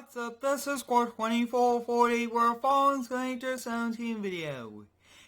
What's up, this is Score 2440, we're following Excavator 17 video.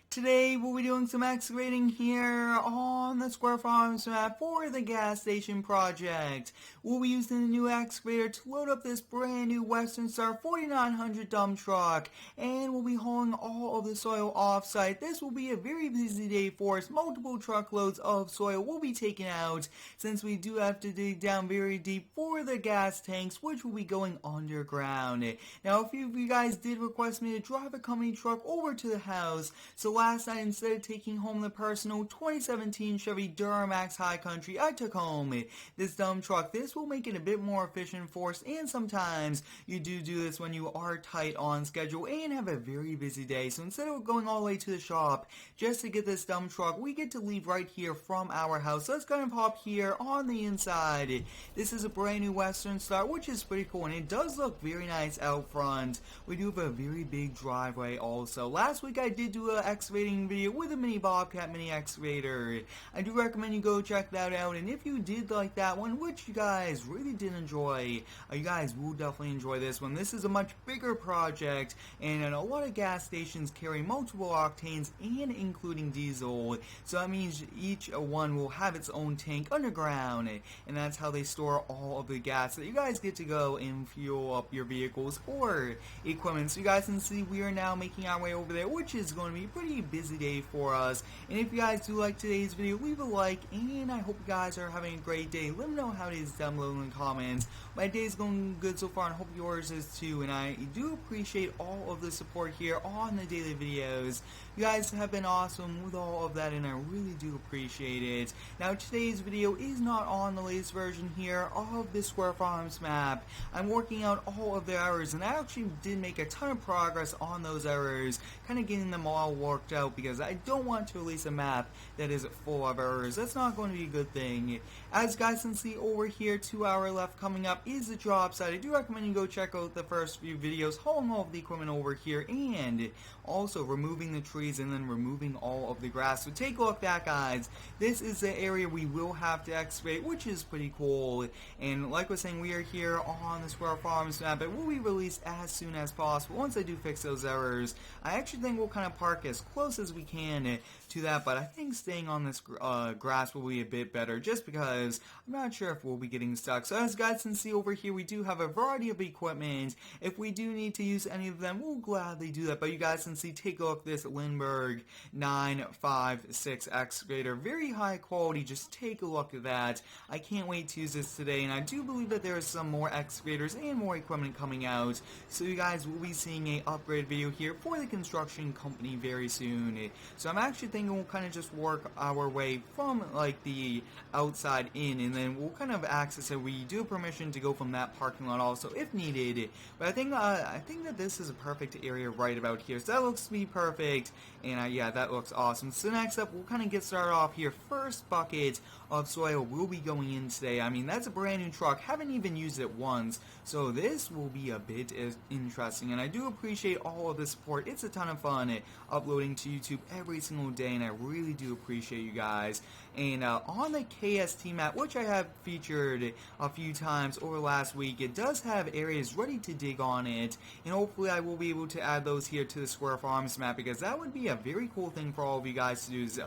Today we'll be doing some excavating here on the Square Farms map for the gas station project. We'll be using the new excavator to load up this brand new Western Star 4900 dump truck, and we'll be hauling all of the soil off-site. This will be a very busy day for us. Multiple truckloads of soil will be taken out since we do have to dig down very deep for the gas tanks, which will be going underground. Now, a few of you guys did request me to drive a company truck over to the house, so last night, instead of taking home the personal 2017 Chevy Duramax High Country, I took home this dump truck. This will make it a bit more efficient for us, and sometimes you do this when you are tight on schedule and have a very busy day. So instead of going all the way to the shop just to get this dump truck, we get to leave right here from our house. So let's kind of hop here on the inside. This is a brand new Western Star, which is pretty cool, and it does look very nice out front. We do have a very big driveway also. Last week I did do an excavating video with a mini Bobcat mini excavator. I do recommend you go check that out, and if you did like that one, which you guys really did enjoy, you guys will definitely enjoy this one. This is a much bigger project, and a lot of gas stations carry multiple octanes and including diesel, so that means each one will have its own tank underground, and that's how they store all of the gas that you guys get to go and fuel up your vehicles or equipment. So you guys can see we are now making our way over there, which is going to be a pretty busy day for us. And if you guys do like today's video, leave a like, and I hope you guys are having a great day. Let me know how it is down below in the comments. My day is going good so far, and I hope yours is too, and I do appreciate all of the support here on the daily videos. You guys have been awesome with all of that, and I really do appreciate it. Now, today's video is not on the latest version here of the Square Farms map. I'm working out all of the errors, and I actually did make a ton of progress on those errors, kind of getting them all worked out, because I don't want to release a map that is full of errors. That's not going to be a good thing. As you guys can see over here, 2 hour left coming up is the job site. I do recommend you go check out the first few videos, hauling all of the equipment over here, and also removing the trees and then removing all of the grass. So take a look at that, guys. This is the area we will have to excavate, which is pretty cool. And like I was saying, we are here on the Square Farms map. It will be released as soon as possible once I do fix those errors. I actually think we'll kind of park as close as we can to that, but I think staying on this grass will be a bit better, just because I'm not sure if we'll be getting stuck. So as you guys can see over here, we do have a variety of equipment. If we do need to use any of them, we'll gladly do that. But you guys can see, take a look at this Lindbergh 956 excavator. Very high quality, just take a look at that. I can't wait to use this today, and I do believe that there are some more excavators and more equipment coming out. So you guys will be seeing a upgrade video here for the construction company very soon. So I'm actually thinking we'll kind of just work our way from like the outside in, and then we'll kind of access it. We do have permission to go from that parking lot also if needed. But I think that this is a perfect area right about here. So that looks to be perfect, and yeah, that looks awesome. So next up, we'll kind of get started off here. First bucket of soil will be going in today. I mean, that's a brand new truck. Haven't even used it once, so this will be a bit interesting, and I do appreciate all of the support. It's a ton of fun uploading to YouTube every single day, and I really do appreciate you guys. And on the KST map, which I have featured a few times over last week, it does have areas ready to dig on it, and hopefully I will be able to add those here to the Square Farms map, because that would be a very cool thing for all of you guys to do, is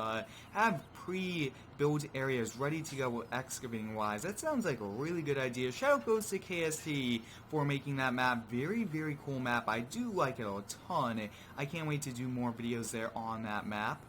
have pre-built areas ready to go excavating wise. That sounds like a really good idea. Shout out goes to KST for making that map. Very, very cool map. I do like it a ton. I can't wait to do more videos there on that map.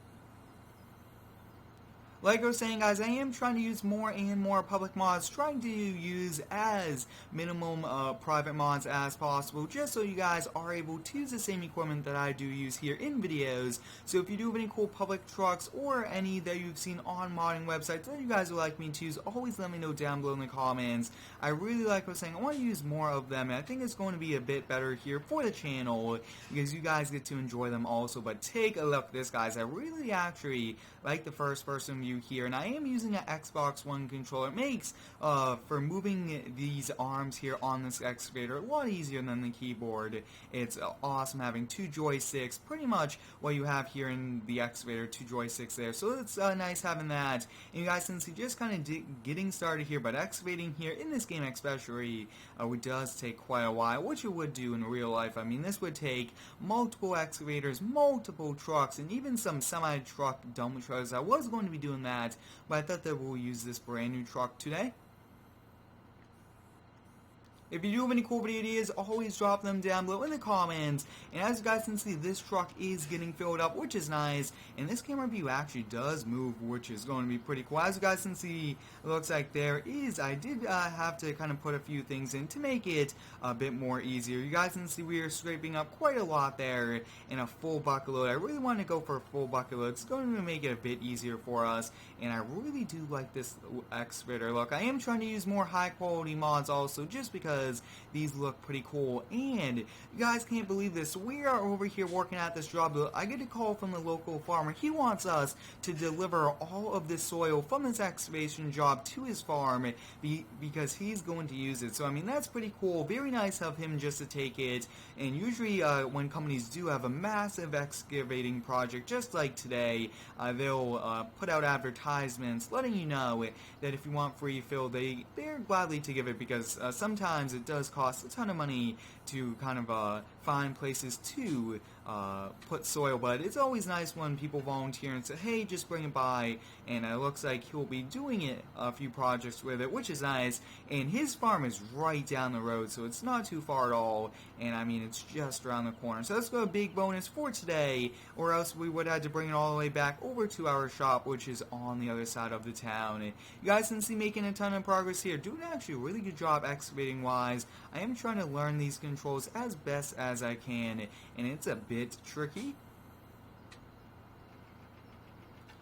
Like I was saying, guys, I am trying to use more and more public mods, trying to use as minimum private mods as possible, just so you guys are able to use the same equipment that I do use here in videos. So if you do have any cool public trucks or any that you've seen on modding websites that you guys would like me to use, always let me know down below in the comments. I really like what I was saying. I want to use more of them, and I think it's going to be a bit better here for the channel, because you guys get to enjoy them also. But take a look at this, guys. I really actually like the first person view you here, and I am using an Xbox One controller. It makes for moving these arms here on this excavator a lot easier than the keyboard. It's awesome having two joysticks, pretty much what you have here in the excavator, two joysticks there, so it's nice having that. And you guys can see just kind of getting started here, but excavating here in this game especially it does take quite a while, which it would do in real life. I mean, this would take multiple excavators, multiple trucks, and even some semi-truck dump trucks. I was going to be doing that, but I thought that we'll use this brand new truck today. If you do have any cool video ideas, always drop them down below in the comments. And as you guys can see, this truck is getting filled up, which is nice. And this camera view actually does move, which is going to be pretty cool. As you guys can see, it looks like there is, I did have to kind of put a few things in to make it a bit more easier. You guys can see we are scraping up quite a lot there in a full bucket load. I really want to go for a full bucket load. It's going to make it a bit easier for us. And I really do like this excavator look. I am trying to use more high quality mods also, just because these look pretty cool. And you guys can't believe this, we are over here working at this job. I get a call from the local farmer. He wants us to deliver all of this soil from this excavation job to his farm because he's going to use it. So I mean, that's pretty cool. Very nice of him just to take it. And usually when companies do have a massive excavating project just like today, they'll put out advertisements letting you know that if you want free fill, they're gladly to give it, because sometimes it does cost a ton of money to kind of find places to put soil, but it's always nice when people volunteer and say, hey, just bring it by. And it looks like he'll be doing it a few projects with it, which is nice. And his farm is right down the road, so it's not too far at all. And I mean, it's just around the corner. So that's got a big bonus for today, or else we would have to bring it all the way back over to our shop, which is on the other side of the town. And you guys can see making a ton of progress here, doing actually a really good job excavating wise. I am trying to learn these controls as best as I can, and it's a bit tricky.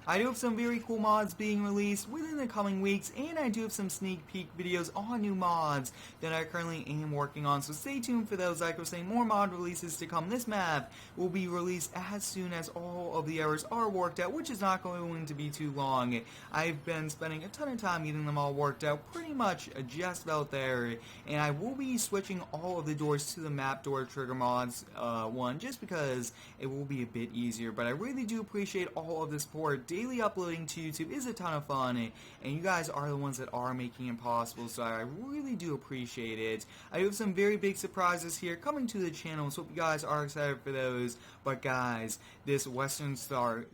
I do have some very cool mods being released within the coming weeks, and I do have some sneak peek videos on new mods that I currently am working on, so stay tuned for those. Like I was saying, more mod releases to come. This map will be released as soon as all of the errors are worked out, which is not going to be too long. I've been spending a ton of time getting them all worked out, pretty much just about there, and I will be switching all of the doors to the map door trigger mods one, just because it will be a bit easier. But I really do appreciate all of the support. Daily uploading to YouTube is a ton of fun, and you guys are the ones that are making it possible, so I really do appreciate it. I have some very big surprises here coming to the channel, so hope you guys are excited for those. But guys, this Western Star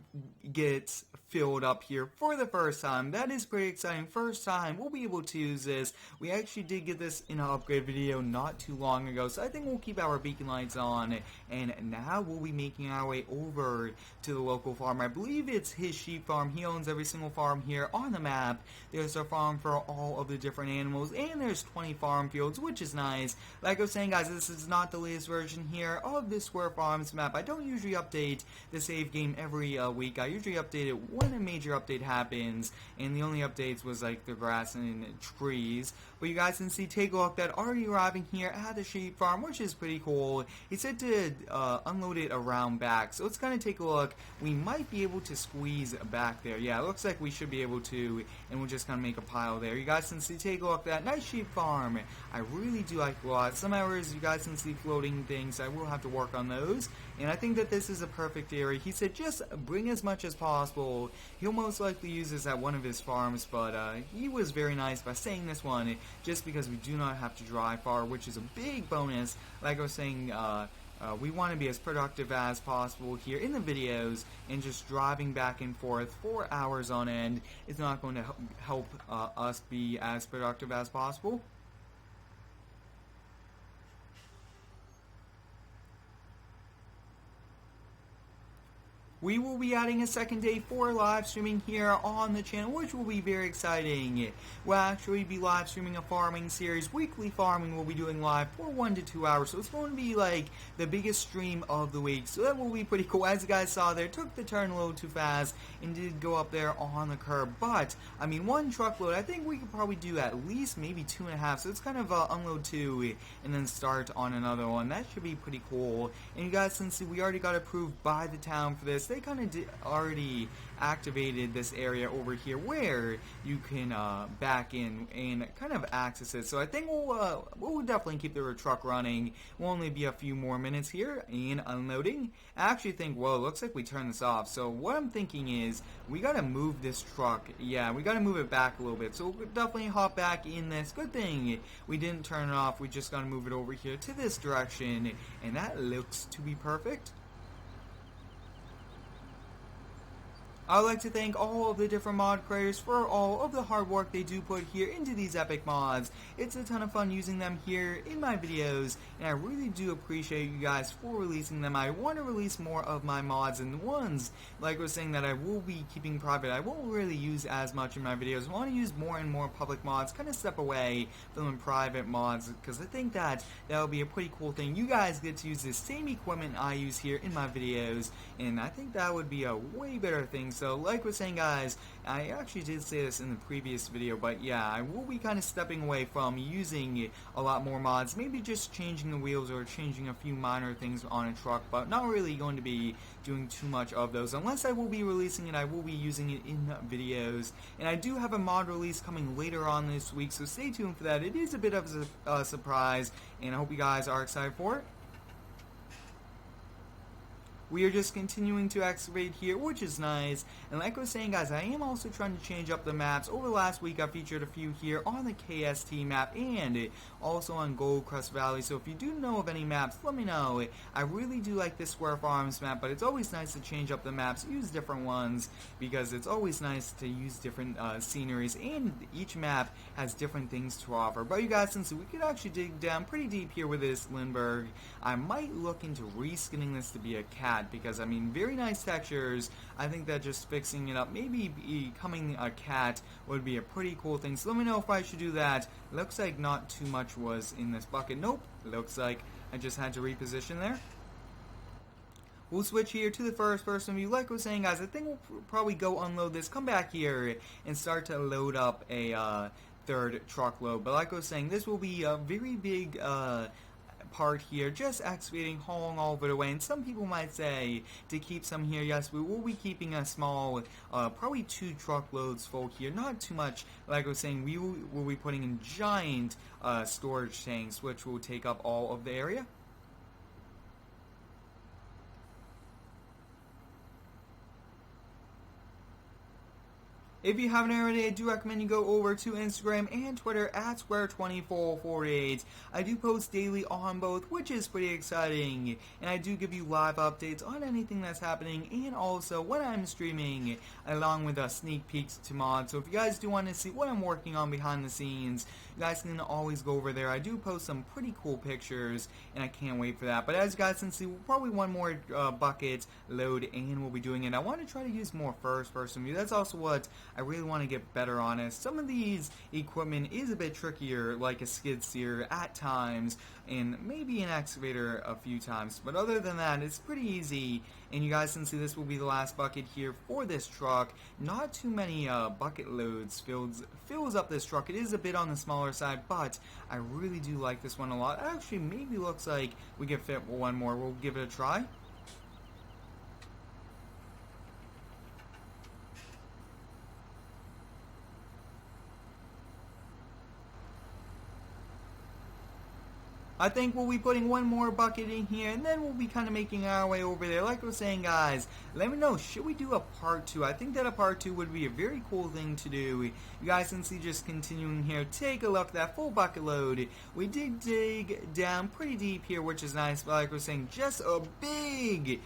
gets filled up here for the first time. That is pretty exciting. First time we'll be able to use this. We actually did get this in an upgrade video not too long ago, so I think we'll keep our beacon lights on. And now we'll be making our way over to the local farm. I believe it's his sheep farm. He owns every single farm here on the map. There's a farm for all of the different animals, and there's 20 farm fields, which is nice. Like I was saying, guys, this is not the latest version here of the Square Farms map. I don't usually update the save game every week. I usually update it when a major update happens, and the only updates was like the grass and trees. But you guys can see, take a look, that already arriving here at the sheep farm, which is pretty cool. He said to unload it around back, so let's kind of take a look. We might be able to squeeze back there. Yeah, it looks like we should be able to, and we'll just kind of make a pile there. You guys can see, take a look, that nice sheep farm. I really do like a lot. Some hours you guys can see floating things. I will have to work on those, and I think that this is a perfect area. He said just bring as much as possible. He'll most likely use this at one of his farms, but he was very nice by saying this one, just because we do not have to drive far, which is a big bonus. Like I was saying, we want to be as productive as possible here in the videos, and just driving back and forth for hours on end is not going to help us be as productive as possible. We will be adding a second day for live streaming here on the channel, which will be very exciting. We'll actually be live streaming a farming series. Weekly farming we'll be doing live for 1 to 2 hours, so it's going to be like the biggest stream of the week, so that will be pretty cool. As you guys saw there, took the turn a little too fast and did go up there on the curb, but I mean, one truckload, I think we could probably do at least maybe 2.5, so it's kind of unload 2 and then start on another one. That should be pretty cool. And you guys can see we already got approved by the town for this. They they kind of already activated this area over here where you can back in and kind of access it. So I think we'll definitely keep the truck running. Will only be a few more minutes here in unloading. I actually think, well, it looks like we turned this off. So what I'm thinking is we gotta move this truck. Yeah, we gotta move it back a little bit. So we'll definitely hop back in this. Good thing we didn't turn it off. We just gotta move it over here to this direction, and that looks to be perfect. I would like to thank all of the different mod creators for all of the hard work they do put here into these epic mods. It's a ton of fun using them here in my videos, and I really do appreciate you guys for releasing them. I want to release more of my mods, and the ones, like I was saying, that I will be keeping private, I won't really use as much in my videos. I want to use more and more public mods, kind of step away from the private mods, because I think that will be a pretty cool thing. You guys get to use the same equipment I use here in my videos, and I think that would be a way better thing. So like I was saying, guys, I actually did say this in the previous video, but yeah, I will be kind of stepping away from using a lot more mods, maybe just changing the wheels or changing a few minor things on a truck, but not really going to be doing too much of those. Unless I will be releasing it, I will be using it in videos, and I do have a mod release coming later on this week, so stay tuned for that. It is a bit of a surprise, and I hope you guys are excited for it. We are just continuing to excavate here, which is nice. And like I was saying, guys, I am also trying to change up the maps. Over the last week, I featured a few here on the KST map and also on Gold Crust Valley. So if you do know of any maps, let me know. I really do like this Square Farms map, but it's always nice to change up the maps, use different ones, because it's always nice to use different sceneries, and each map has different things to offer. But you guys, since we could actually dig down pretty deep here with this Lindbergh, I might look into reskinning this to be a cat, because I mean, very nice textures. I think that just fixing it up, maybe becoming a cat, would be a pretty cool thing. So let me know if I should do that. Looks like not too much was in this bucket. Nope, looks like I just had to reposition there. We'll switch here to the first person view. Like I was saying, guys, I think we'll probably go unload this, come back here, and start to load up a third truckload. But like I was saying, this will be a very big part here, just excavating, hauling all of it away. And some people might say to keep some here. Yes, we will be keeping a small, probably 2 truckloads full here, not too much. Like I was saying, we will be putting in giant storage tanks, which will take up all of the area. If you haven't already, I do recommend you go over to Instagram and Twitter at Square2448. I do post daily on both, which is pretty exciting, and I do give you live updates on anything that's happening, and also when I'm streaming, along with sneak peeks to mods. So if you guys do want to see what I'm working on behind the scenes, you guys can always go over there. I do post some pretty cool pictures, and I can't wait for that. But as you guys can see, we'll probably one more bucket load, and we'll be doing it. I want to try to use more first-person view. That's also what I really want to get better on. Is some of these equipment is a bit trickier, like a skid steer at times, and maybe an excavator a few times. But other than that, it's pretty easy. And you guys can see this will be the last bucket here for this truck. Not too many bucket loads fills up this truck. It is a bit on the smaller side, but I really do like this one a lot. Actually, maybe looks like we can fit one more. We'll give it a try. I think we'll be putting one more bucket in here, and then we'll be kind of making our way over there. Like I was saying, guys, let me know, should we do a part 2? I think that a part 2 would be a very cool thing to do. You guys can see, just continuing here, take a look at that full bucket load. We did dig down pretty deep here, which is nice, but like I was saying, just a big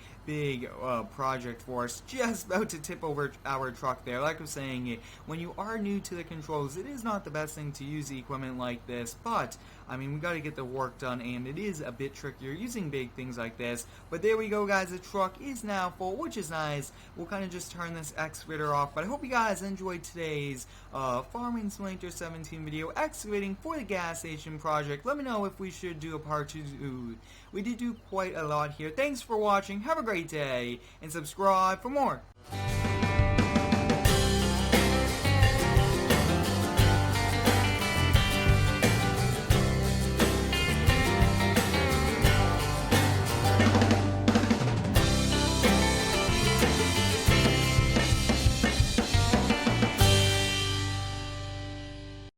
project for us, just about to tip over our truck there. Like I was saying, when you are new to the controls, it is not the best thing to use equipment like this, but I mean, we got to get the work done, and it is a bit trickier using big things like this. But there we go, guys. The truck is now full, which is nice. We'll kind of just turn this excavator off. But I hope you guys enjoyed today's Farming Simulator 17 video, excavating for the gas station project. Let me know if we should do a part 2. We did do quite a lot here. Thanks for watching. Have a great day, and subscribe for more.